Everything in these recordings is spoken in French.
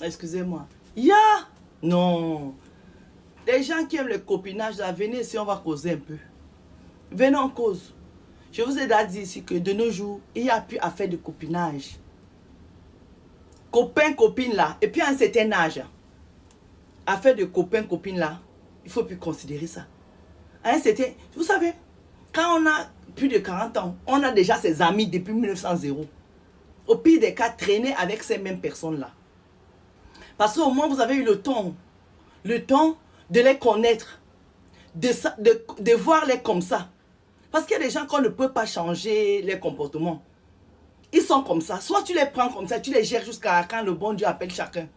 Excusez-moi. Non. Les gens qui aiment le copinage, là, venez ici, on va causer un peu. Venez en cause. Je vous ai déjà dit ici que de nos jours, il n'y a plus affaire de copinage. Copain, copine là. Et puis à un certain âge, affaire de copain, copine là, il ne faut plus considérer ça. À un certain, vous savez, quand on a plus de 40 ans, on a déjà ses amis depuis 1900. Au pire des cas, traîner avec ces mêmes personnes-là. Parce qu'au moins, vous avez eu le temps de les connaître, de voir les comme ça. Parce qu'il y a des gens qu'on ne peut pas changer les comportements. Ils sont comme ça. Soit tu les prends comme ça, tu les gères jusqu'à quand le bon Dieu appelle chacun.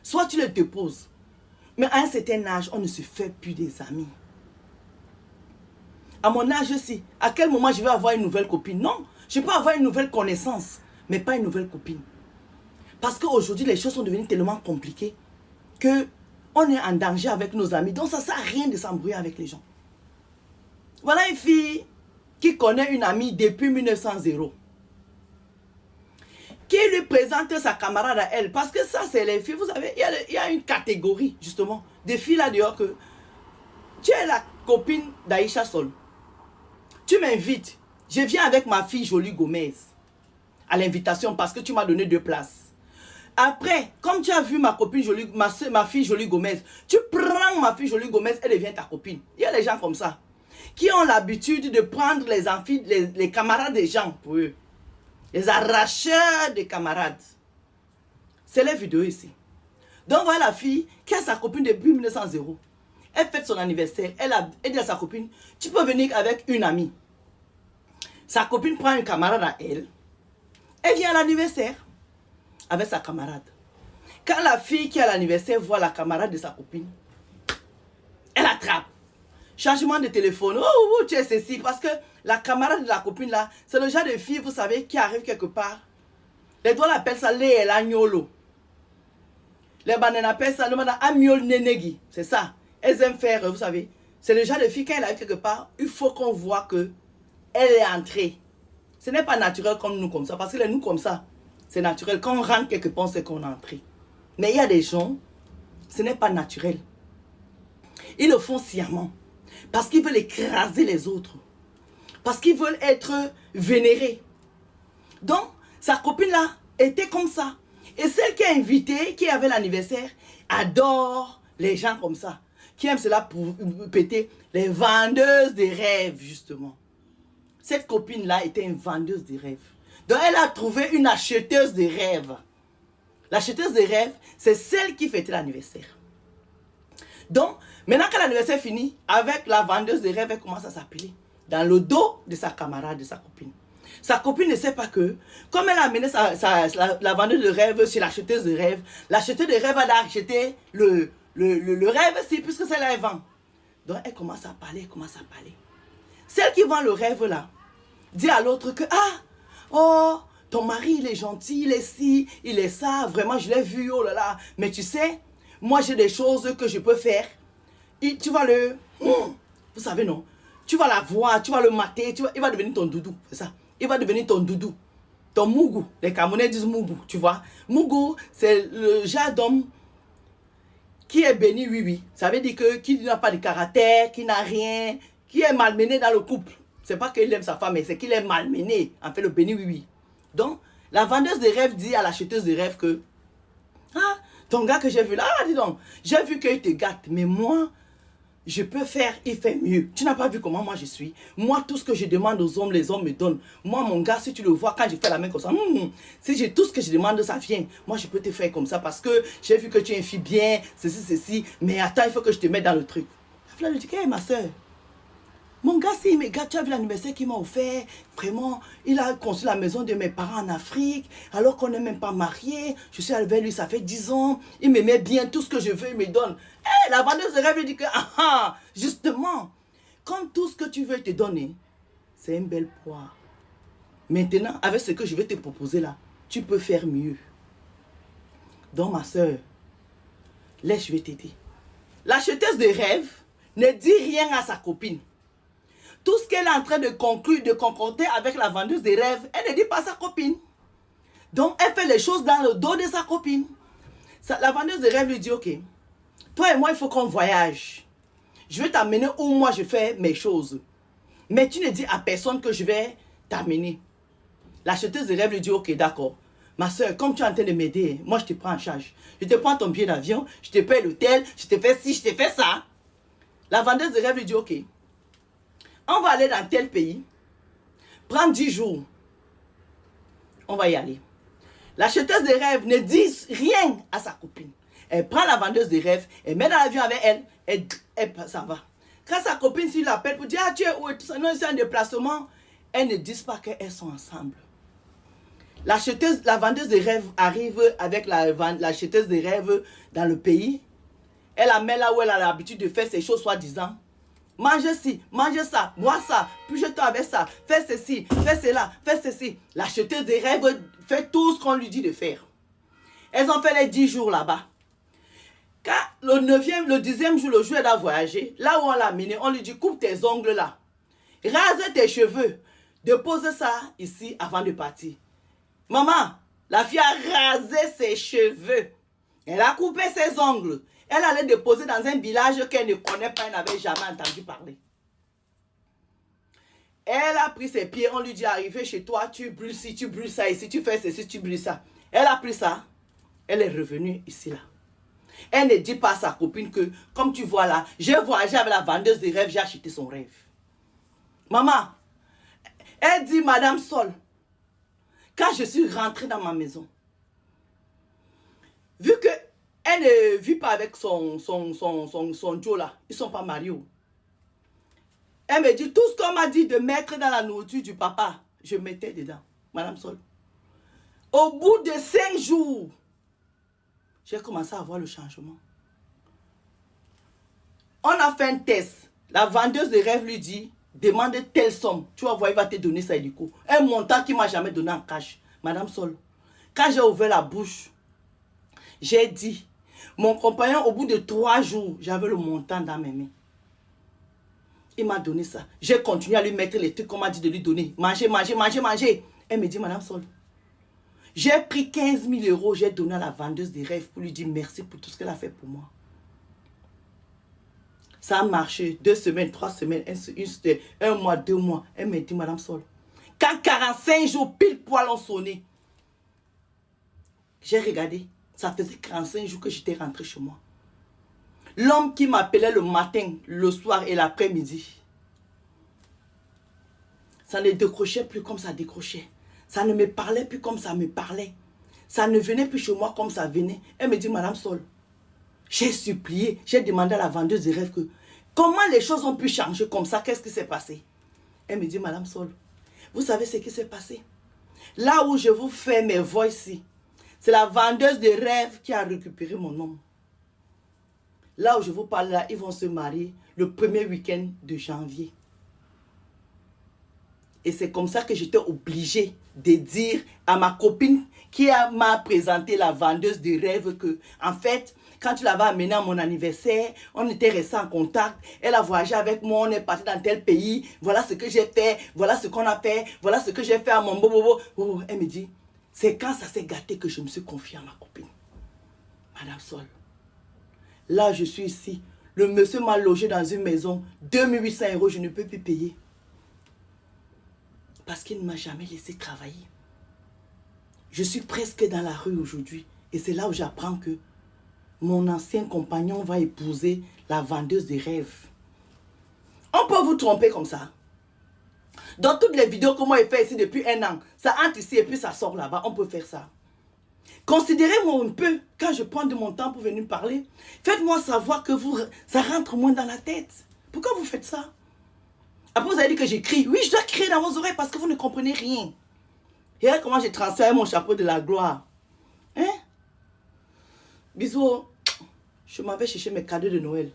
Soit tu les déposes. Mais à un certain âge, on ne se fait plus des amis. À mon âge aussi, à quel moment je vais avoir une nouvelle copine? Non, je peux avoir une nouvelle connaissance, mais pas une nouvelle copine. Parce qu'aujourd'hui, les choses sont devenues tellement compliquées qu'on est en danger avec nos amis. Donc, ça ne sert à rien de s'embrouiller avec les gens. Voilà une fille qui connaît une amie depuis 1900. Qui lui présente sa camarade à elle. Parce que ça, c'est les filles. Vous savez, il y a une catégorie, justement, de filles là dehors que tu es la copine d'Aïcha Sol. Tu m'invites. Je viens avec ma fille Jolie Gomez à l'invitation parce que tu m'as donné 2 places. Après, comme tu as vu ma copine Jolie, ma fille Jolie Gomez, tu prends ma fille Jolie Gomez, elle devient ta copine. Il y a des gens comme ça qui ont l'habitude de prendre les camarades des gens pour eux. Les arracheurs de camarades. C'est les vidéos ici. Donc voilà la fille qui a sa copine depuis 1900. Elle fête son anniversaire. Elle dit à sa copine, tu peux venir avec une amie. Sa copine prend un camarade à elle. Elle vient à l'anniversaire avec sa camarade. Quand la fille qui a l'anniversaire voit la camarade de sa copine, elle attrape. Changement de téléphone. Oh, tu es ceci. Parce que la camarade de la copine là, c'est le genre de fille, vous savez, qui arrive quelque part. Les doigts l'appellent ça les l'agnolo. Les bananes appellent ça le amiol nenegi. C'est ça. Elles aiment faire, vous savez. C'est le genre de fille, quand elle arrive quelque part, il faut qu'on voit que elle est entrée. Ce n'est pas naturel comme nous comme ça. Parce que les nous comme ça, c'est naturel. Quand on rentre quelque part, c'est qu'on est entré. Mais il y a des gens, ce n'est pas naturel. Ils le font sciemment. Parce qu'ils veulent écraser les autres. Parce qu'ils veulent être vénérés. Donc, sa copine là était comme ça. Et celle qui a invité, qui avait l'anniversaire, adore les gens comme ça. Qui aiment cela pour péter les vendeuses de rêves, justement. Cette copine-là était une vendeuse de rêves. Donc, elle a trouvé une acheteuse de rêves. L'acheteuse de rêves, c'est celle qui fêtait l'anniversaire. Donc, maintenant que l'anniversaire est fini, avec la vendeuse de rêves, elle commence à s'appeler dans le dos de sa camarade, de sa copine. Sa copine ne sait pas que, comme elle a amené la vendeuse de rêve chez l'acheteuse de rêve, l'acheteuse de rêve a acheté le rêve aussi, puisque c'est là elle vend. Donc, elle commence à parler, Celle qui vend le rêve là, dit à l'autre que, oh, ton mari, il est gentil, il est ci, il est ça, vraiment, je l'ai vu, oh là là. Mais tu sais, moi, j'ai des choses que je peux faire. Et tu vas vous savez, non? Tu vas la voir, tu vas le mater, il va devenir ton doudou, c'est ça. Il va devenir ton doudou, ton mougou. Les Camerounais disent mougou, tu vois. Mougou, c'est le genre d'homme qui est béni, oui. Ça veut dire que qui n'a pas de caractère, qui n'a rien, qui est malmené dans le couple. C'est pas qu'il aime sa femme, mais c'est qu'il est malmené. En fait, le béni, oui. Donc, la vendeuse de rêves dit à l'acheteuse de rêves que, ton gars que j'ai vu là, dis donc, j'ai vu qu'il te gâte, mais moi, je peux faire, il fait mieux. Tu n'as pas vu comment moi je suis. Moi, tout ce que je demande aux hommes, les hommes me donnent. Moi, mon gars, si tu le vois, quand je fais la main comme ça, si j'ai tout ce que je demande, ça vient. Moi, je peux te faire comme ça parce que j'ai vu que tu es une fille bien, ceci. Mais attends, il faut que je te mette dans le truc. La fleur lui dit, hey, ma soeur, mon gars, si, mes gars, tu as vu l'anniversaire qu'il m'a offert. Vraiment, il a construit la maison de mes parents en Afrique, alors qu'on n'est même pas mariés. Je suis avec lui, ça fait 10 ans. Il me met bien, tout ce que je veux, il me donne. La vendeuse de rêve lui dit que, justement, quand tout ce que tu veux te donner, c'est une belle poire. Maintenant, avec ce que je vais te proposer là, tu peux faire mieux. Donc, ma soeur, laisse, je vais t'aider. L'acheteuse de rêve ne dit rien à sa copine. Tout ce qu'elle est en train de conclure, de concorder avec la vendeuse de rêves, elle ne dit pas à sa copine. Donc, elle fait les choses dans le dos de sa copine. La vendeuse de rêve lui dit, ok, toi et moi, il faut qu'on voyage. Je vais t'amener où moi je fais mes choses. Mais tu ne dis à personne que je vais t'amener. L'acheteuse de rêve lui dit, ok, d'accord. Ma soeur, comme tu es en train de m'aider, moi je te prends en charge. Je te prends ton billet d'avion, je te paye l'hôtel, je te fais ci, je te fais ça. La vendeuse de rêve lui dit, ok, on va aller dans tel pays, prendre 10 jours. On va y aller. L'acheteuse de rêve ne dit rien à sa copine. Elle prend la vendeuse de rêve, elle met dans l'avion avec elle, ça va. Quand sa copine s'il l'appelle pour dire, ah tu es où, non c'est un déplacement, elles ne disent pas qu'elles sont ensemble. La vendeuse de rêve arrive avec l'acheteuse de rêve dans le pays. Elle la met là où elle a l'habitude de faire ses choses soi-disant. Mange ci, mange ça, bois ça, touche-toi avec ça, fais ceci, fais cela, fais ceci. L'acheteuse de rêve fait tout ce qu'on lui dit de faire. Elles ont fait les 10 jours là-bas. Quand le 10e jour, le jour elle a voyagé, là où on l'a amené, on lui dit coupe tes ongles là, rase tes cheveux, dépose ça ici avant de partir. Maman, la fille a rasé ses cheveux, elle a coupé ses ongles, elle allait déposer dans un village qu'elle ne connaît pas, elle n'avait jamais entendu parler. Elle a pris ses pieds, on lui dit arrivé chez toi, tu brûles ci, tu brûles ça ici, tu fais ceci, tu brûles ça. Elle a pris ça, elle est revenue ici là. Elle ne dit pas à sa copine que, comme tu vois là, j'ai voyagé avec la vendeuse de rêve, j'ai acheté son rêve. Maman, elle dit, Madame Sol, quand je suis rentrée dans ma maison, vu que elle ne vit pas avec son Joe là, ils ne sont pas mariés. Elle me dit, tout ce qu'on m'a dit de mettre dans la nourriture du papa, je mettais dedans, Madame Sol. Au bout de 5 jours, j'ai commencé à voir le changement. On a fait un test. La vendeuse de rêve lui dit, demande telle somme. Tu vas voir, il va te donner ça du coup. Un montant qu'il ne m'a jamais donné en cash. Madame Sol, quand j'ai ouvert la bouche, j'ai dit, mon compagnon, au bout de 3 jours, j'avais le montant dans mes mains. Il m'a donné ça. J'ai continué à lui mettre les trucs qu'on m'a dit de lui donner. Manger, manger, manger, manger. Elle me dit, Madame Sol, j'ai pris 15 000 euros, j'ai donné à la vendeuse des rêves pour lui dire merci pour tout ce qu'elle a fait pour moi. Ça a marché 2 semaines, 3 semaines, un mois, 2 mois. Elle m'a dit, Madame Sol, quand 45 jours pile poil ont sonné, j'ai regardé, ça faisait 45 jours que j'étais rentrée chez moi. L'homme qui m'appelait le matin, le soir et l'après-midi, ça ne décrochait plus comme ça décrochait. Ça ne me parlait plus comme ça me parlait. Ça ne venait plus chez moi comme ça venait. Elle me dit, Madame Sol, j'ai supplié, j'ai demandé à la vendeuse de rêve que comment les choses ont pu changer comme ça, qu'est-ce qui s'est passé? Elle me dit, Madame Sol, vous savez ce qui s'est passé? Là où je vous fais mes voix ici, c'est la vendeuse de rêve qui a récupéré mon homme. Là où je vous parle là, ils vont se marier le premier week-end de janvier. Et c'est comme ça que j'étais obligée de dire à ma copine qui m'a présenté la vendeuse de rêve que, en fait, quand tu l'avais amenée à mon anniversaire, on était restés en contact, elle a voyagé avec moi, on est parti dans tel pays, voilà ce que j'ai fait, voilà ce qu'on a fait, voilà ce que j'ai fait à mon bobo. Oh, elle me dit, c'est quand ça s'est gâté que je me suis confiée à ma copine. Madame Sol, là je suis ici, le monsieur m'a logé dans une maison, 2800 euros, je ne peux plus payer. Parce qu'il ne m'a jamais laissé travailler. Je suis presque dans la rue aujourd'hui. Et c'est là où j'apprends que mon ancien compagnon va épouser la vendeuse de rêves. On peut vous tromper comme ça. Dans toutes les vidéos que moi j'ai fait ici depuis 1 an, ça entre ici et puis ça sort là-bas. On peut faire ça. Considérez-moi un peu quand je prends de mon temps pour venir parler. Faites-moi savoir que ça rentre moins dans la tête. Pourquoi vous faites ça? Après, vous avez dit que j'écris. Oui, je dois crier dans vos oreilles parce que vous ne comprenez rien. Et là, comment j'ai transféré mon chapeau de la gloire. Hein? Bisous. Je m'en vais chercher mes cadeaux de Noël.